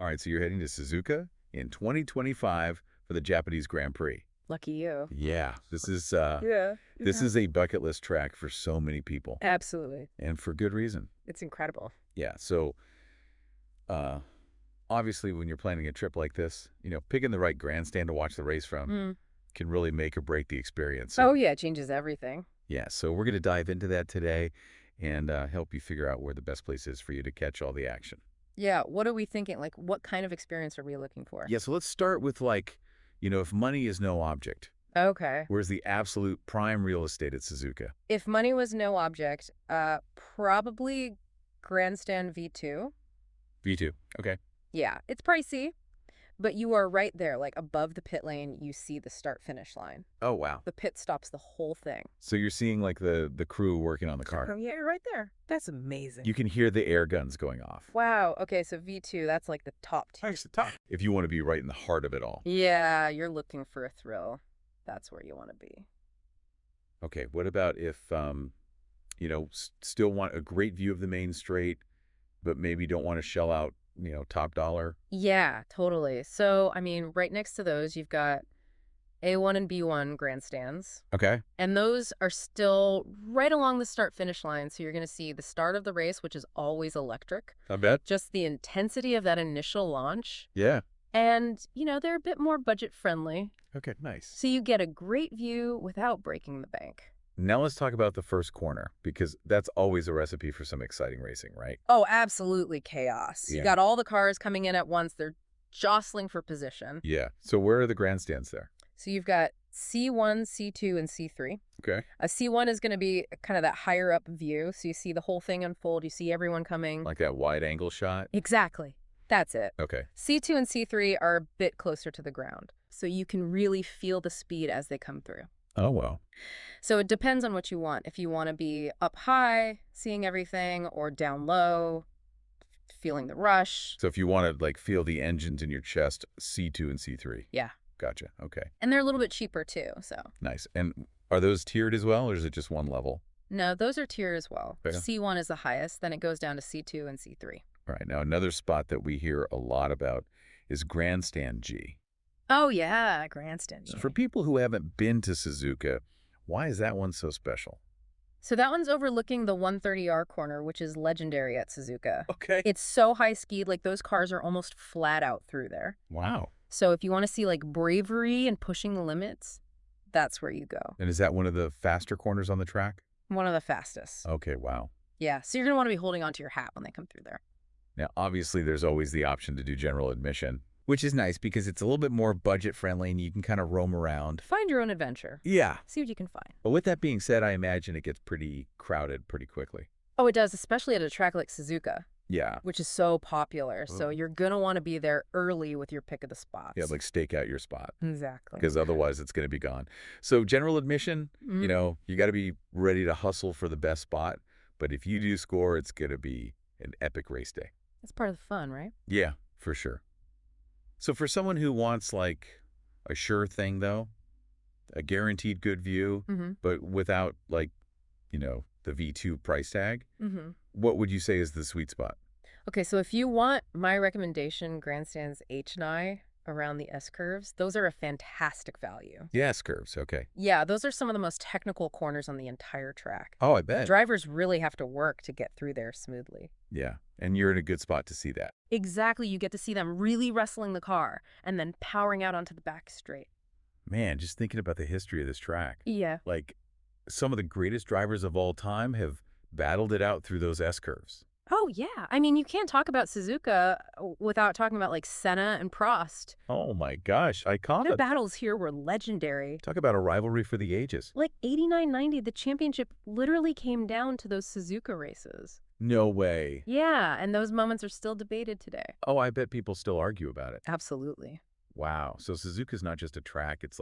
All right, so you're heading to Suzuka in 2025 for the Japanese Grand Prix. Lucky you. Yeah, this is Yeah. this is a bucket list track for so many people, Absolutely. and for good reason. It's incredible. Yeah, so uh, obviously when you're planning a trip like this, picking the right grandstand to watch the race from Mm. can really make or break the experience. Oh, yeah, it changes everything. Yeah, so we're going to dive into that today and help you figure out where the best place is for you to catch all the action. Yeah, what are we thinking? Like, what kind of experience are we looking for? Yeah, so let's start with if money is no object, Okay. where's the absolute prime real estate at Suzuka? If money was no object, probably Grandstand V2. V2. Okay. Yeah, it's pricey, but you are right there, like above the pit lane, you see the start-finish line. Oh, wow. The pit stops the whole thing. So you're seeing like the crew working on the car. Yeah, you're right there. That's amazing. You can hear the air guns going off. Wow. Okay, so V2, that's like the top tier. Thanks, the top. If you want to be right in the heart of it all. Yeah, you're looking for a thrill. That's where you want to be. Okay, what about if, still want a great view of the main straight, but maybe don't want to shell out, top dollar? Yeah, totally. So, I mean, right next to those, you've got A1 and B1 grandstands. Okay. And those are still right along the start-finish line. So you're going to see the start of the race, which is always electric. I bet. Just the intensity of that initial launch. Yeah. And, they're a bit more budget-friendly. Okay, nice. So you get a great view without breaking the bank. Now let's talk about the first corner, because that's always a recipe for some exciting racing, right? Oh, absolutely chaos. Yeah. You got all the cars coming in at once. They're jostling for position. Yeah. So where are the grandstands there? So you've got C1, C2, and C3. Okay. A C1 is going to be kind of that higher up view. So you see the whole thing unfold. You see everyone coming. Like that wide angle shot? Exactly. That's it. Okay. C2 and C3 are a bit closer to the ground. So you can really feel the speed as they come through. Oh, well. So it depends on what you want. If you want to be up high, seeing everything, or down low, feeling the rush. So if you want to feel the engines in your chest, C2 and C3. Yeah. Gotcha. Okay. And they're a little bit cheaper too, so. Nice. And are those tiered as well, or is it just one level? No, those are tiered as well. Okay. C1 is the highest, then it goes down to C2 and C3. All right. Now, another spot that we hear a lot about is Grandstand G. Oh, yeah, grandstand. So for people who haven't been to Suzuka, why is that one so special? So that one's overlooking the 130R corner, which is legendary at Suzuka. Okay. It's so high speed, like those cars are almost flat out through there. Wow. So if you want to see bravery and pushing the limits, that's where you go. And is that one of the faster corners on the track? One of the fastest. Okay, wow. Yeah, so you're going to want to be holding onto your hat when they come through there. Now, obviously, there's always the option to do general admission, which is nice because it's a little bit more budget-friendly and you can kind of roam around. Find your own adventure. Yeah. See what you can find. But with that being said, I imagine it gets pretty crowded pretty quickly. Oh, it does, especially at a track like Suzuka, Yeah. which is so popular. So you're going to want to be there early with your pick of the spots. Yeah, stake out your spot. Exactly. Because otherwise it's going to be gone. So general admission, you got to be ready to hustle for the best spot. But if you do score, it's going to be an epic race day. That's part of the fun, right? Yeah, for sure. So for someone who wants a sure thing, though, a guaranteed good view, but without the V2 price tag, what would you say is the sweet spot? Okay, so if you want my recommendation, grandstands H and I around the S-curves, those are a fantastic value. The S-curves, okay. Yeah, those are some of the most technical corners on the entire track. Oh, I bet. Drivers really have to work to get through there smoothly. Yeah, and you're in a good spot to see that. Exactly, you get to see them really wrestling the car and then powering out onto the back straight. Man, just thinking about the history of this track. Yeah. Some of the greatest drivers of all time have battled it out through those S-curves. Oh, yeah. I mean, you can't talk about Suzuka without talking about Senna and Prost. Oh my gosh, iconic. Their battles here were legendary. Talk about a rivalry for the ages. 89-90, the championship literally came down to those Suzuka races. No way. Yeah, and those moments are still debated today. Oh, I bet people still argue about it. Absolutely. Wow. So Suzuka's not just a track, it's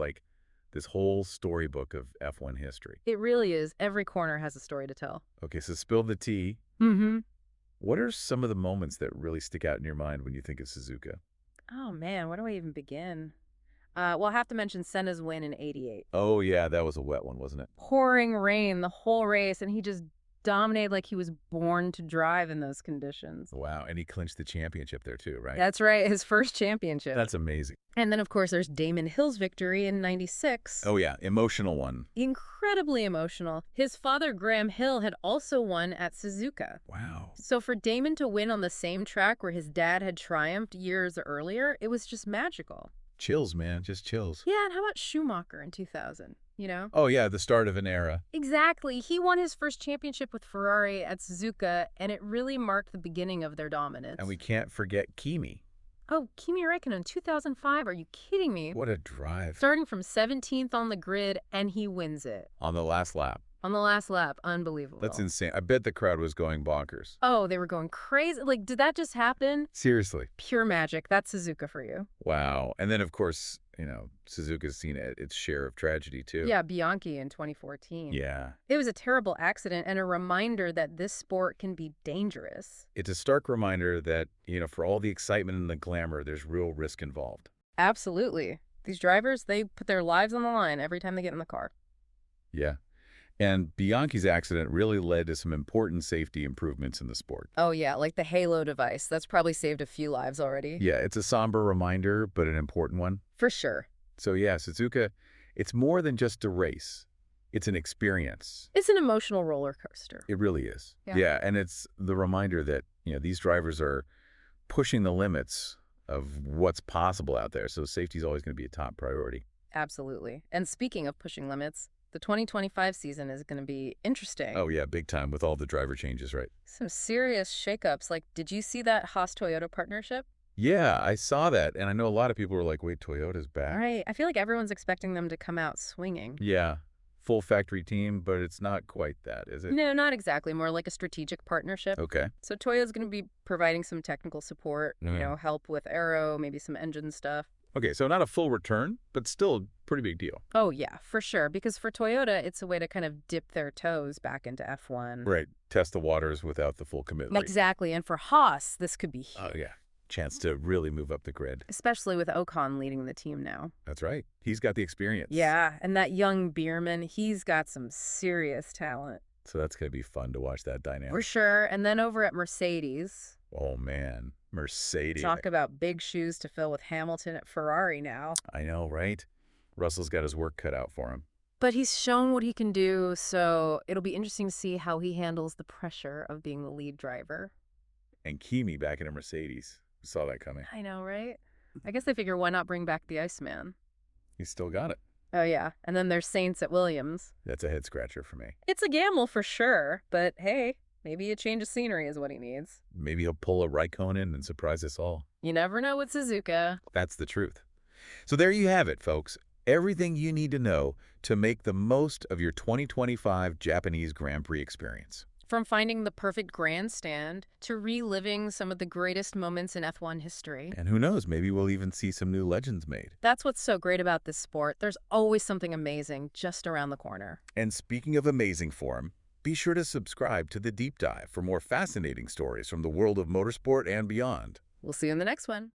this whole storybook of F1 history. It really is. Every corner has a story to tell. Okay, so spill the tea. Mm-hmm. What are some of the moments that really stick out in your mind when you think of Suzuka? Oh, man, where do I even begin? Well, I have to mention Senna's win in '88. Oh, yeah, that was a wet one, wasn't it? Pouring rain the whole race, and he just dominated like he was born to drive in those conditions. Wow, and he clinched the championship there too, right? That's right, his first championship. That's amazing. And then, of course, there's Damon Hill's victory in '96. Oh yeah, emotional one. Incredibly emotional. His father, Graham Hill, had also won at Suzuka. Wow. So for Damon to win on the same track where his dad had triumphed years earlier, it was just magical. Chills, man, just chills. Yeah, and how about Schumacher in 2000, you know? Oh yeah, the start of an era. Exactly. He won his first championship with Ferrari at Suzuka, and it really marked the beginning of their dominance. And we can't forget Kimi. Oh, Kimi Raikkonen in 2005. Are you kidding me? What a drive. Starting from 17th on the grid, and he wins it. On the last lap. On the last lap. Unbelievable. That's insane. I bet the crowd was going bonkers. Oh, they were going crazy. Like, did that just happen? Seriously. Pure magic. That's Suzuka for you. Wow. And then, of course, you know, Suzuka's seen its share of tragedy, too. Yeah, Bianchi in 2014. Yeah. It was a terrible accident and a reminder that this sport can be dangerous. It's a stark reminder that, you know, for all the excitement and the glamour, there's real risk involved. Absolutely. These drivers, they put their lives on the line every time they get in the car. Yeah. And Bianchi's accident really led to some important safety improvements in the sport. Oh, yeah, like the Halo device. That's probably saved a few lives already. Yeah, it's a somber reminder, but an important one. For sure. So yeah, Suzuka, it's more than just a race. It's an experience. It's an emotional roller coaster. It really is. Yeah. And it's the reminder that, you know, these drivers are pushing the limits of what's possible out there. So safety is always going to be a top priority. Absolutely. And speaking of pushing limits, the 2025 season is going to be interesting. Oh, yeah, big time with all the driver changes, right? Some serious shakeups. Like, did you see that Haas-Toyota partnership? Yeah, I saw that. And I know a lot of people were like, wait, Toyota's back. Right. I feel like everyone's expecting them to come out swinging. Yeah, full factory team, but it's not quite that, is it? No, not exactly. More like a strategic partnership. Okay. So Toyota's going to be providing some technical support, you know, help with aero, maybe some engine stuff. Okay, so not a full return, but still a pretty big deal. Oh, yeah, for sure. Because for Toyota, it's a way to kind of dip their toes back into F1. Right. Test the waters without the full commitment. Exactly. And for Haas, this could be huge. Oh, yeah. Chance to really move up the grid. Especially with Ocon leading the team now. That's right. He's got the experience. Yeah, and that young Bierman, he's got some serious talent. So that's going to be fun to watch that dynamic. For sure. And then over at Mercedes. Oh, man. Mercedes. Talk about big shoes to fill with Hamilton at Ferrari now. I know, right? Russell's got his work cut out for him. But he's shown what he can do, so it'll be interesting to see how he handles the pressure of being the lead driver. And Kimi back in a Mercedes. We saw that coming. I know, right? I guess they figure, why not bring back the Iceman? He's still got it. Oh, yeah. And then there's Saints at Williams. That's a head scratcher for me. It's a gamble for sure, but hey, maybe a change of scenery is what he needs. Maybe he'll pull a Raikkonen and surprise us all. You never know with Suzuka. That's the truth. So there you have it, folks. Everything you need to know to make the most of your 2025 Japanese Grand Prix experience. From finding the perfect grandstand to reliving some of the greatest moments in F1 history. And who knows, maybe we'll even see some new legends made. That's what's so great about this sport. There's always something amazing just around the corner. And speaking of amazing form, be sure to subscribe to The Deep Dive for more fascinating stories from the world of motorsport and beyond. We'll see you in the next one.